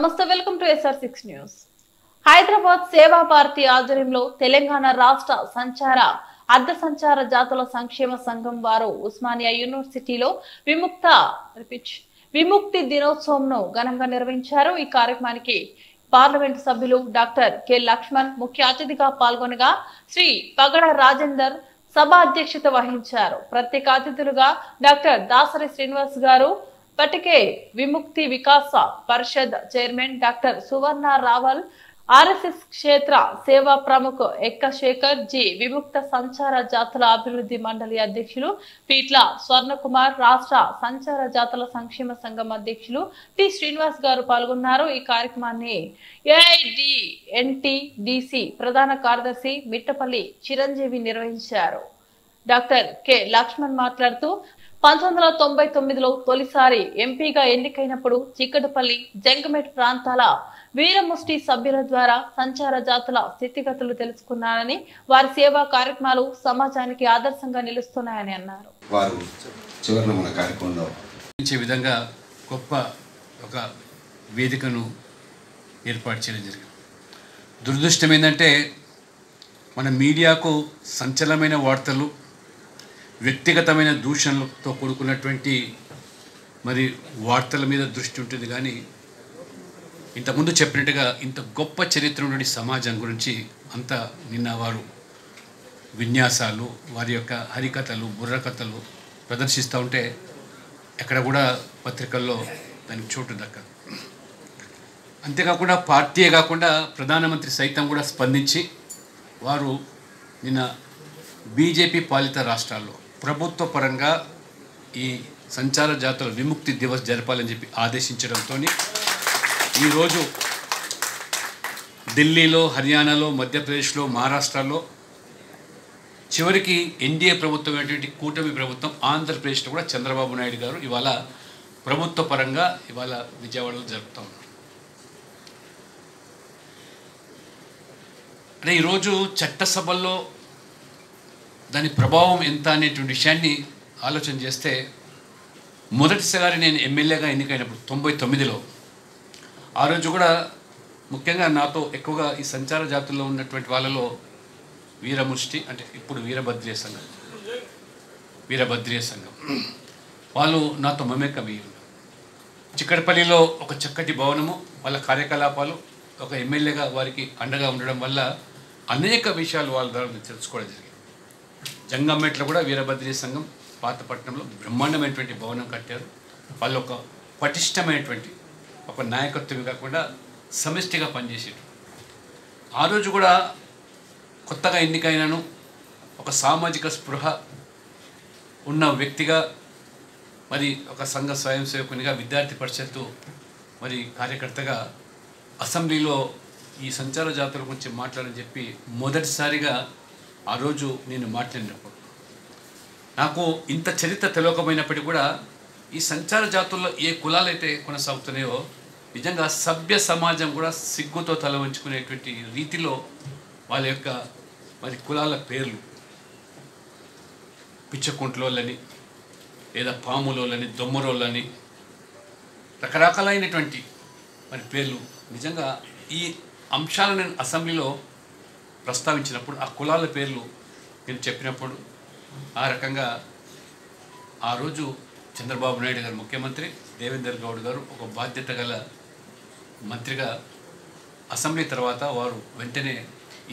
నమస్తే welcome to SR6 news. Hyderabad సేవా భారతి ఆధ్వర్యంలో తెలంగాణ రాష్ట్ర సంచార అర్ధ సంచార జాతుల సంక్షేమ సంఘం వారు ఉస్మానియా యూనివర్సిటీలో విముక్తి దినోత్సవంను ఘనంగా నిర్వహించారు. ఈ కార్యక్రమానికి పార్లమెంటు సభ్యులు డాక్టర్ కె లక్ష్మణ్ ముఖ్య అతిథిగా పాల్గొనగా శ్రీ పగడ రాజేందర్ సభ అధ్యక్షత వహించారు. ప్రత్యేక అతిథులుగా డాక్టర్ దాసరి శ్రీనివాస్ గారు, పటికే విముక్తి వికాస పరిషత్ చైర్మన్ డాక్టర్ సువర్ణ రావల్, RSS క్షేత్ర సేవా ప్రముఖ ఎక్క శేఖర్ జి, విముక్త సంచార జాతుల అభివృద్ధి మండలి అధ్యక్షులు పీట్ల స్వర్ణకుమార్, రాష్ట్ర సంచార జాతుల సంక్షేమ సంఘం అధ్యక్షులు టి శ్రీనివాస్ గారు పాల్గొన్నారు. ఈ కార్యక్రమాన్ని AIDNTDC ప్రధాన కార్యదర్శి మిట్టపల్లి చిరంజీవి నిర్వహించారు. డాక్టర్ కె లక్ష్మణ్ మాట్లాడుతూ 1999లో తొలిసారి ఎంపీగా ఎన్నికైనప్పుడు చిక్కడపల్లి, జంగమెట్ ప్రాంతాల వీరముష్టి సభ్యుల ద్వారా సంచార జాతుల స్థితిగతులు తెలుసుకున్నారని, వారి సేవా కార్యక్రమాలు సమాజానికి ఆదర్శంగా నిలుస్తున్నాయని అన్నారు. వారు చివరిన మన కార్యక్రమంలో విధంగా గొప్ప ఒక వేదికను ఏర్పాటు చేయడం జరిగింది. దురదృష్టం ఏంటంటే మన మీడియాకు సంచలనమైన వార్తలు, వ్యక్తిగతమైన దూషణలతో కూడుకున్నటువంటి మరి వార్తల మీద దృష్టి ఉంటుంది. కానీ ఇంతకుముందు చెప్పినట్టుగా ఇంత గొప్ప చరిత్ర ఉన్నటువంటి సమాజం గురించి అంత నిన్న వారు విన్యాసాలు, వారి యొక్క హరికథలు, బుర్రకథలు ప్రదర్శిస్తూ ఉంటే ఎక్కడ కూడా పత్రికల్లో దానికి చోటు దక్కదు. అంతేకాకుండా పార్టీయే కాకుండా ప్రధానమంత్రి సైతం కూడా స్పందించి వారు నిన్న బీజేపీ పాలిత రాష్ట్రాల్లో ప్రభుత్వ పరంగా ఈ సంచార జాతుల విముక్తి దివస్ జరపాలని చెప్పి ఆదేశించడంతో ఈరోజు ఢిల్లీలో, హర్యానాలో, మధ్యప్రదేశ్లో, మహారాష్ట్రలో, చివరికి ఎన్డీఏ ప్రభుత్వం అయినటువంటి కూటమి ప్రభుత్వం ఆంధ్రప్రదేశ్లో కూడా చంద్రబాబు నాయుడు గారు ఇవాళ ప్రభుత్వ పరంగా ఇవాళ విజయవాడలో జరుపుతూ ఉన్నారు. అంటే ఈరోజు చట్టసభల్లో దాని ప్రభావం ఎంత అనేటువంటి విషయాన్ని ఆలోచన చేస్తే, మొదటిసారి నేను ఎమ్మెల్యేగా ఎన్నికైనప్పుడు 99లో ఆ రోజు కూడా ముఖ్యంగా నాతో ఎక్కువగా ఈ సంచార జాతుల్లో ఉన్నటువంటి వాళ్ళలో వీరముష్టి, అంటే ఇప్పుడు వీరభద్రీయ సంఘం వాళ్ళు నాతో మమేకమై ఉన్నారు. చిక్కడపల్లిలో ఒక చక్కటి భవనము, వాళ్ళ కార్యకలాపాలు, ఒక ఎమ్మెల్యేగా వారికి అండగా ఉండడం వల్ల అనేక విషయాలు వాళ్ళ ద్వారా తెలుసుకోవడం జరిగింది. జంగంమెట్లో కూడా వీరభద్రీయ సంఘం పాతపట్నంలో బ్రహ్మాండమైనటువంటి భవనం కట్టారు. వాళ్ళు ఒక పటిష్టమైనటువంటి ఒక నాయకత్వం కాకుండా సమిష్టిగా పనిచేసేటు. ఆ రోజు కూడా కొత్తగా ఎన్నికైనాను ఒక సామాజిక స్పృహ ఉన్న వ్యక్తిగా, మరి ఒక సంఘ స్వయం సేవకునిగా, విద్యార్థి పరిషత్తు మరి కార్యకర్తగా అసెంబ్లీలో ఈ సంచార జాతుల గురించి మాట్లాడని చెప్పి మొదటిసారిగా ఆ రోజు నేను మాట్లాడినప్పుడు నాకు ఇంత చరిత్ర తెలియకపోయినప్పటికీ కూడా ఈ సంచార జాతుల్లో ఏ కులాలైతే కొనసాగుతున్నాయో నిజంగా సభ్య సమాజం కూడా సిగ్గుతో తల వంచుకునేటువంటి రీతిలో వాళ్ళ యొక్క మరి కులాల పేర్లు, పిచ్చకుంట్లోళ్ళని, లేదా పాములోళ్ళని, దొమ్మరోళ్ళని, రకరకాలైనటువంటి మరి పేర్లు. నిజంగా ఈ అంశాలను నేను అసెంబ్లీలో ప్రస్తావించినప్పుడు, ఆ కులాల పేర్లు నేను చెప్పినప్పుడు, ఆ రకంగా ఆ రోజు చంద్రబాబు నాయుడు గారు ముఖ్యమంత్రి, దేవేందర్ గౌడ్ గారు ఒక బాధ్యత గల మంత్రిగా అసెంబ్లీ తర్వాత వారు వెంటనే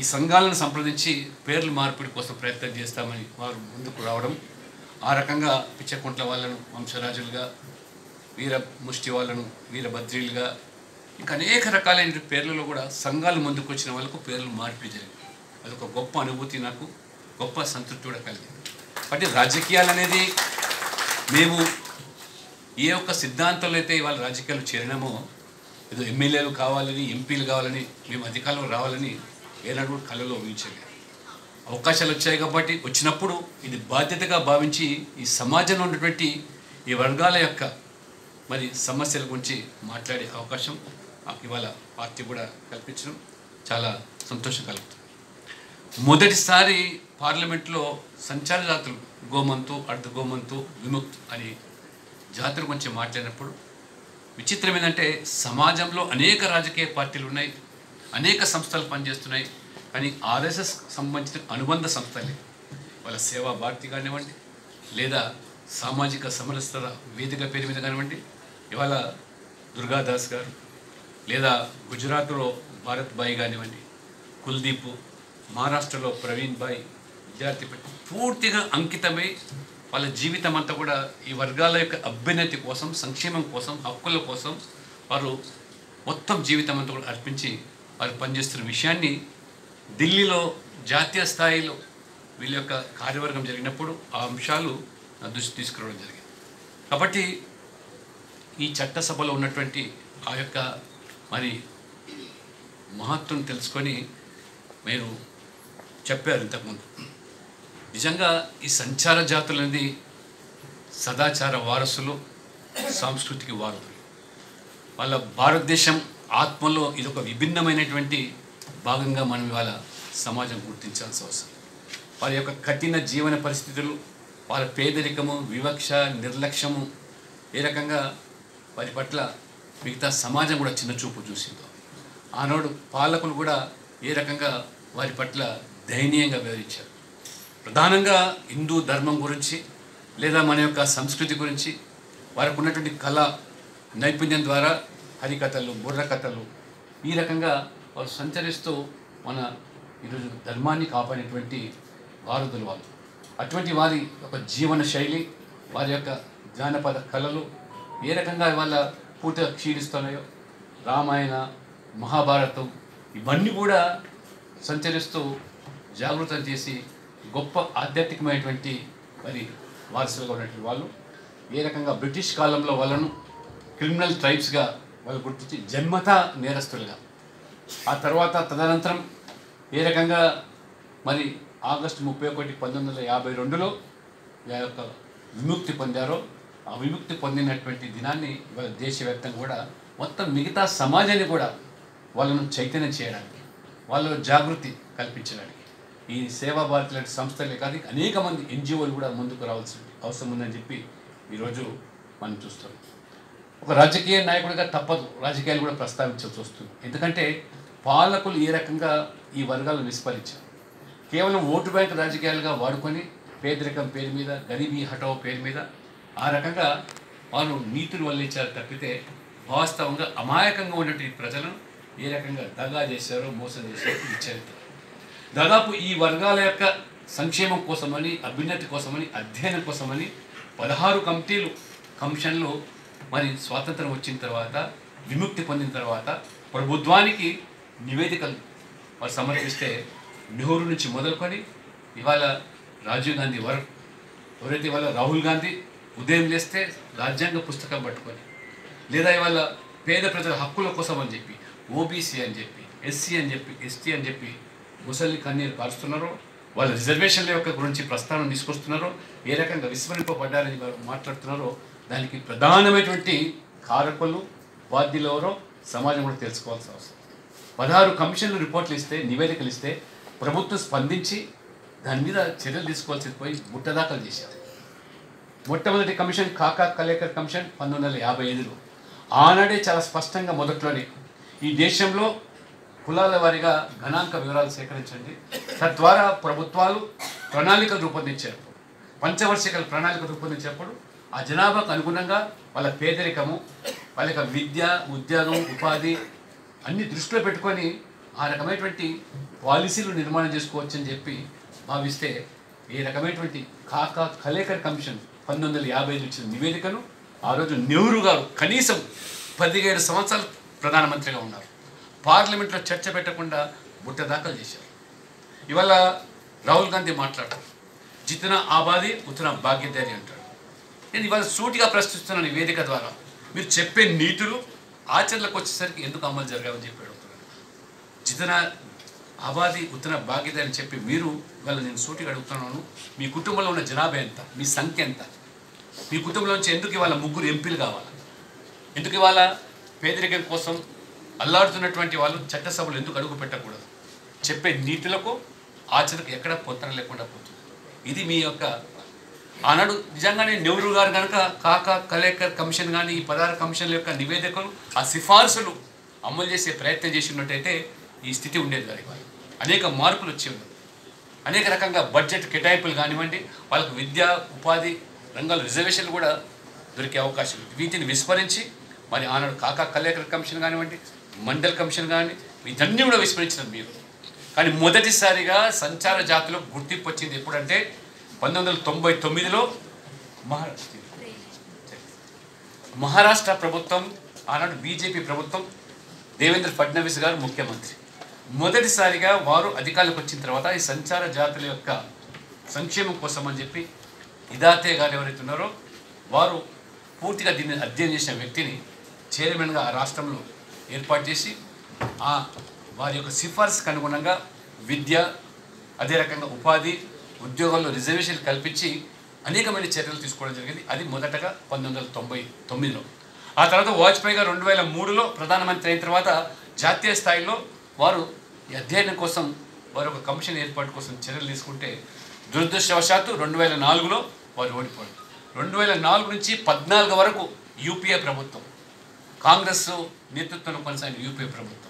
ఈ సంఘాలను సంప్రదించి పేర్లు మార్పిడి కోసం ప్రయత్నం చేస్తామని వారు ముందుకు రావడం, ఆ రకంగా పిచ్చకుంట్ల వాళ్ళను వంశరాజులుగా, వీరముష్టి వాళ్ళను వీరభద్రీలుగా, ఇంకా అనేక రకాలైన పేర్లలో కూడా సంఘాలు ముందుకు వచ్చిన వాళ్ళకు పేర్లు మార్పిడి జరిగింది. అదొక గొప్ప అనుభూతి, నాకు గొప్ప సంతృప్తి కూడా కలిగింది. అంటే రాజకీయాలు అనేది మేము ఏ ఒక్క సిద్ధాంతంలో అయితే ఇవాళ రాజకీయాలు చేరినామో, ఏదో ఎమ్మెల్యేలు కావాలని, ఎంపీలు కావాలని, మేము అధికారంలో రావాలని ఏనాడు కూడా కళలో ఊహించలేదు. అవకాశాలు వచ్చాయి కాబట్టి వచ్చినప్పుడు ఇది బాధ్యతగా భావించి ఈ సమాజంలో ఉన్నటువంటి ఈ వర్గాల యొక్క మరి సమస్యల గురించి మాట్లాడే అవకాశం మాకు ఇవాళ పార్టీ కూడా కల్పించడం చాలా సంతోషం కలుగుతుంది. మొదటిసారి పార్లమెంట్లో సంచార జాతులు, గోమంతు, అర్ధ గోమంతు, విముక్త్ అని జాతుల గురించి మాట్లాడినప్పుడు విచిత్రం ఏంటంటే సమాజంలో అనేక రాజకీయ పార్టీలు ఉన్నాయి, అనేక సంస్థలు పనిచేస్తున్నాయి, కానీ ఆర్ఎస్ఎస్ సంబంధించిన అనుబంధ సంస్థలే వాళ్ళ సేవా భారతి కానివ్వండి, లేదా సామాజిక సమరసత వేదిక పేరు మీద కానివ్వండి, ఇవాళ దుర్గాదాస్ గారు, లేదా గుజరాత్లో భారత్ భాయ్ కానివ్వండి, కుల్దీప్, మహారాష్ట్రలో ప్రవీణ్ భాయ్, విద్యార్థి పూర్తిగా అంకితమై వాళ్ళ జీవితం అంతా కూడా ఈ వర్గాల యొక్క అభ్యున్నతి కోసం, సంక్షేమం కోసం, హక్కుల కోసం వారు మొత్తం జీవితం అంతా కూడా అర్పించి వారు పనిచేస్తున్న విషయాన్ని ఢిల్లీలో జాతీయ స్థాయిలో వీళ్ళ యొక్క కార్యవర్గం జరిగినప్పుడు ఆ అంశాలు నా దృష్టి తీసుకురావడం జరిగింది. కాబట్టి ఈ చట్టసభలో ఉన్నటువంటి ఆ యొక్క మరి మహత్వం తెలుసుకొని మీరు చెప్పారు ఇంతకుముందు. నిజంగా ఈ సంచార జాతులు అనేది సదాచార వారసులు, సాంస్కృతిక వారసులు. వాళ్ళ భారతదేశం ఆత్మలో ఇదొక విభిన్నమైనటువంటి భాగంగా మనం ఇవాళ సమాజం గుర్తించాల్సిన అవసరం. వారి యొక్క కఠిన జీవన పరిస్థితులు, వాళ్ళ పేదరికము, వివక్ష, నిర్లక్ష్యము ఏ రకంగా వారి పట్ల మిగతా సమాజం కూడా చిన్నచూపు చూసిందో, ఆనాడు పాలకులు కూడా ఏ రకంగా వారి పట్ల దయనీయంగా వ్యవహరించారు. ప్రధానంగా హిందూ ధర్మం గురించి లేదా మన యొక్క సంస్కృతి గురించి వారికి ఉన్నటువంటి కళ నైపుణ్యం ద్వారా హరికథలు, బుర్రకథలు ఈ రకంగా వారు సంచరిస్తూ మన ఈరోజు ధర్మాన్ని కాపాడేటువంటి వారధులు వాళ్ళు. అటువంటి వారి ఒక జీవన శైలి, వారి యొక్క జానపద కళలు ఏ రకంగా వాళ్ళ పూర్తిగా క్షీణిస్తున్నాయో, రామాయణ, మహాభారతం ఇవన్నీ కూడా సంచరిస్తూ జాగృతం చేసి గొప్ప ఆధ్యాత్మికమైనటువంటి మరి వారసులుగా ఉన్నటువంటి వాళ్ళు ఏ రకంగా బ్రిటిష్ కాలంలో వాళ్ళను క్రిమినల్ ట్రైబ్స్గా వాళ్ళు గుర్తించి జన్మతా నేరస్తులుగా, ఆ తర్వాత తదనంతరం ఏ రకంగా మరి ఆగస్టు 31, 1952లో ఆ యొక్క విముక్తి పొందారో, ఆ విముక్తి పొందినటువంటి దినాన్ని ఇవాళ దేశవ్యాప్తంగా కూడా మొత్తం మిగతా సమాజాన్ని కూడా వాళ్ళను చైతన్యం చేయడానికి, వాళ్ళలో జాగృతి కల్పించడానికి ఈ సేవా భారతి లాంటి సంస్థలే కాదు అనేక మంది ఎన్జిఓలు కూడా ముందుకు రావాల్సిన అవసరం ఉందని చెప్పి ఈరోజు మనం చూస్తాం. ఒక రాజకీయ నాయకుడిగా తప్పదు, రాజకీయాలు కూడా ప్రస్తావించాల్సి వస్తుంది. ఎందుకంటే పాలకులు ఏ రకంగా ఈ వర్గాలను విస్మరించారు. కేవలం ఓటు బ్యాంక్ రాజకీయాలుగా వాడుకొని పేదరికం పేరు మీద, గరీబీ హఠావో పేరు మీద ఆ రకంగా వారు నీతులు వల్లించారు తప్పితే వాస్తవంగా అమాయకంగా ఉన్నటువంటి ప్రజలను ఏ రకంగా దగా చేశారో, మోసం చేశారో ఈ చరిత్ర. దాదాపు ఈ వర్గాల యొక్క సంక్షేమం కోసమని, అభ్యున్నతి కోసమని, అధ్యయనం కోసమని 16 కమిషన్లు మరి స్వాతంత్రం వచ్చిన తర్వాత, విముక్తి పొందిన తర్వాత ప్రభుత్వానికి నివేదికలు వారు సమర్పిస్తే నెహ్రూ నుంచి మొదలుకొని ఇవాళ రాజీవ్ గాంధీ వరకు, ఎవరైతే ఇవాళ రాహుల్ గాంధీ ఉదయం లేస్తే రాజ్యాంగ పుస్తకం పట్టుకొని, లేదా ఇవాళ పేద ప్రజల హక్కుల కోసం అని చెప్పి ఓబీసీ అని చెప్పి, ఎస్సీ అని చెప్పి, ఎస్టీ అని చెప్పి ముసలి కన్నీరు కారుస్తున్నారో, వాళ్ళ రిజర్వేషన్ల యొక్క గురించి ప్రస్తావన తీసుకొస్తున్నారో, ఏ రకంగా విస్మరింపబడ్డారని మాట్లాడుతున్నారో, దానికి ప్రధానమైనటువంటి కారకులు, బాధ్యులు ఎవరో సమాజం కూడా తెలుసుకోవాల్సిన అవసరం. 16 కమిషన్లు రిపోర్ట్లు ఇస్తే, నివేదికలు ఇస్తే ప్రభుత్వం స్పందించి దాని మీద చర్యలు తీసుకోవాల్సి పోయి ముట్టదాఖలు చేశారు. మొట్టమొదటి కమిషన్ కాకా కలేకర్ కమిషన్ 1955లో. ఆనాడే చాలా స్పష్టంగా మొదట్లోనే ఈ దేశంలో కులాల వారీగా గణాంక వివరాలు సేకరించండి, తద్వారా ప్రభుత్వాలు ప్రణాళికలు రూపొందించారు. పంచవార్షిక ప్రణాళిక రూపొందించేప్పుడు ఆ జనాభాకు అనుగుణంగా వాళ్ళ పేదరికము, వాళ్ళ యొక్క విద్య, ఉద్యోగం, ఉపాధి అన్ని దృష్టిలో పెట్టుకొని ఆ రకమైనటువంటి పాలసీలు నిర్మాణం చేసుకోవచ్చని చెప్పి భావిస్తే ఈ రకమైనటువంటి కాకా కలేకర్ కమిషన్ 1955 ఇచ్చిన నివేదికను ఆ రోజు నెహ్రూ గారు కనీసం 17 సంవత్సరాలు ప్రధానమంత్రిగా ఉన్నారు, పార్లమెంట్లో చర్చ పెట్టకుండా బుట్ట దాఖలు చేశారు. ఇవాళ రాహుల్ గాంధీ మాట్లాడతారు, జితనా ఆబాదీ ఉతనా భాగ్యదారి అంటాడు. నేను ఇవాళ సూటిగా ప్రశ్నిస్తున్నాను ఈ వేదిక ద్వారా, మీరు చెప్పే నీతులు ఆచరణలకు వచ్చేసరికి ఎందుకు అమలు జరగాలని చెప్పి అడుగుతున్నాను. జితనా ఆబాదీ ఉతనా భాగ్యదారి అని చెప్పి మీరు ఇవాళ నేను సూటిగా అడుగుతున్నాను, మీ కుటుంబంలో ఉన్న జనాభా ఎంత, మీ సంఖ్య ఎంత, మీ కుటుంబంలోంచి ఎందుకు ఇవాళ 3 ఎంపీలు కావాలి, ఎందుకు ఇవాళ పేదరికం కోసం అల్లాడుతున్నటువంటి వాళ్ళు చట్టసభలు ఎందుకు అడుగు పెట్టకూడదు, చెప్పే నీతులకు ఆచరణకు ఎక్కడ పొంతన లేకుండా పోతుంది. ఇది మీ యొక్క ఆనాడు నిజంగానే నెహ్రూ గారు కనుక కాకా కలేకర్ కమిషన్ కానీ ఈ 16 కమిషన్ల యొక్క నివేదికలు ఆ సిఫార్సులు అమలు చేసే ప్రయత్నం చేసి ఉన్నట్టయితే ఈ స్థితి ఉండేది కాదు. ఇవాళ అనేక మార్పులు వచ్చేవి. అనేక రకంగా బడ్జెట్ కేటాయింపులు కానివ్వండి, వాళ్ళకు విద్యా ఉపాధి రంగాల రిజర్వేషన్లు కూడా దొరికే అవకాశం ఉంది. వీటిని విస్మరించి మరి ఆనాడు కాకా కలేకర్ కమిషన్ కానివ్వండి, మండల్ కమిషన్ కానీ వీటన్నీ కూడా విస్మరించినారు మీరు. కానీ మొదటిసారిగా సంచార జాతులకు గుర్తింపు వచ్చింది ఎప్పుడంటే 1999లో మహారాష్ట్ర ప్రభుత్వం, ఆనాడు బీజేపీ ప్రభుత్వం, దేవేంద్ర ఫడ్నవీస్ గారు ముఖ్యమంత్రి. మొదటిసారిగా వారు అధికారులకు వచ్చిన తర్వాత ఈ సంచార జాతుల యొక్క సంక్షేమం కోసం అని చెప్పి ఇదాతే గారు ఎవరైతే ఉన్నారో వారు పూర్తిగా దీన్ని అధ్యయనం చేసిన వ్యక్తిని చైర్మన్గా ఆ రాష్ట్రంలో ఏర్పాటు చేసి వారి యొక్క సిఫార్సుకు అనుగుణంగా విద్య, అదే రకంగా ఉపాధి, ఉద్యోగాల్లో రిజర్వేషన్ కల్పించి అనేకమైన చర్యలు తీసుకోవడం జరిగింది. అది మొదటగా 1999లో. ఆ తర్వాత వాజ్పేయి గారు 2003లో ప్రధానమంత్రి అయిన తర్వాత జాతీయ స్థాయిలో వారు ఈ అధ్యయనం కోసం వారు ఒక కమిషన్ ఏర్పాటు కోసం చర్యలు తీసుకుంటే దురదృష్టవశాత్తు 2004లో వారు ఓడిపోయారు. 2004 నుంచి 2014 వరకు యూపీఏ ప్రభుత్వం, కాంగ్రెస్ నేతృత్వంలో కొనసాగిన యూపీఏ ప్రభుత్వం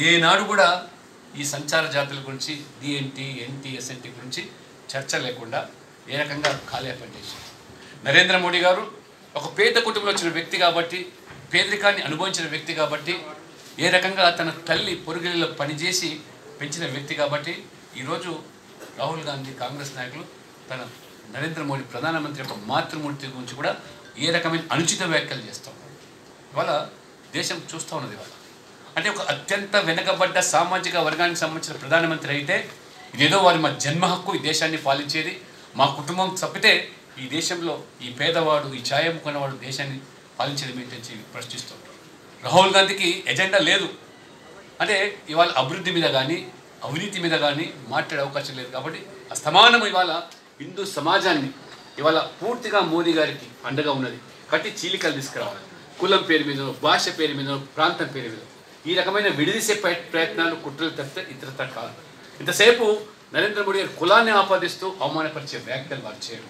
ఏనాడు కూడా ఈ సంచార జాతుల గురించి డిఎన్టీ, ఎన్టీ, ఎస్ఎన్టీ గురించి చర్చ లేకుండా ఏ రకంగా కాలయాపన చేశారు. నరేంద్ర మోడీ గారు ఒక పేద కుటుంబంలో వచ్చిన వ్యక్తి కాబట్టి, పేదరికాన్ని అనుభవించిన వ్యక్తి కాబట్టి, ఏ రకంగా తన తల్లి పొరుగులలో పనిచేసి పెంచిన వ్యక్తి కాబట్టి ఈరోజు రాహుల్ గాంధీ కాంగ్రెస్ నాయకులు తన నరేంద్ర మోడీ ప్రధానమంత్రి యొక్క మాతృమూర్తి గురించి కూడా ఏ రకమైన అనుచిత వ్యాఖ్యలు చేస్తూ ఉన్నారు. ఇవాళ దేశం చూస్తూ ఉన్నది. ఇవాళ అంటే ఒక అత్యంత వెనుకబడ్డ సామాజిక వర్గానికి సంబంధించిన ప్రధానమంత్రి అయితే ఇదేదో వారి మా జన్మ హక్కు, ఈ దేశాన్ని పాలించేది మా కుటుంబం తప్పితే ఈ దేశంలో ఈ పేదవాడు, ఈ ఛాయ అమ్ముకున్నవాడు దేశాన్ని పాలించేది ఏంటని ప్రశ్నిస్తూ ఉంటారు. రాహుల్ గాంధీకి ఎజెండా లేదు అంటే ఇవాళ అభివృద్ధి మీద కానీ అవినీతి మీద కానీ మాట్లాడే అవకాశం లేదు. కాబట్టి అస్తమానం ఇవాళ హిందూ సమాజాన్ని ఇవాళ పూర్తిగా మోదీ గారికి అండగా ఉన్నది. కట్టి చీలికలు తీసుకురావాలి. కులం పేరు మీద, భాష పేరు మీద, ప్రాంతం పేరు మీద ఈ రకమైన విడిదీసే ప్రయత్నాలు, కుట్రలు తప్పితే ఇతరత కాదు. ఇంతసేపు నరేంద్ర మోడీ గారు కులాన్ని ఆపాదిస్తూ అవమానపరిచే వ్యాఖ్యలు వారు చేయడం,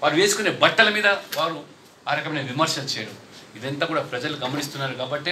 వారు వేసుకునే బట్టల మీద వారు ఆ రకమైన విమర్శలు చేయడం, ఇదంతా కూడా ప్రజలు గమనిస్తున్నారు కాబట్టి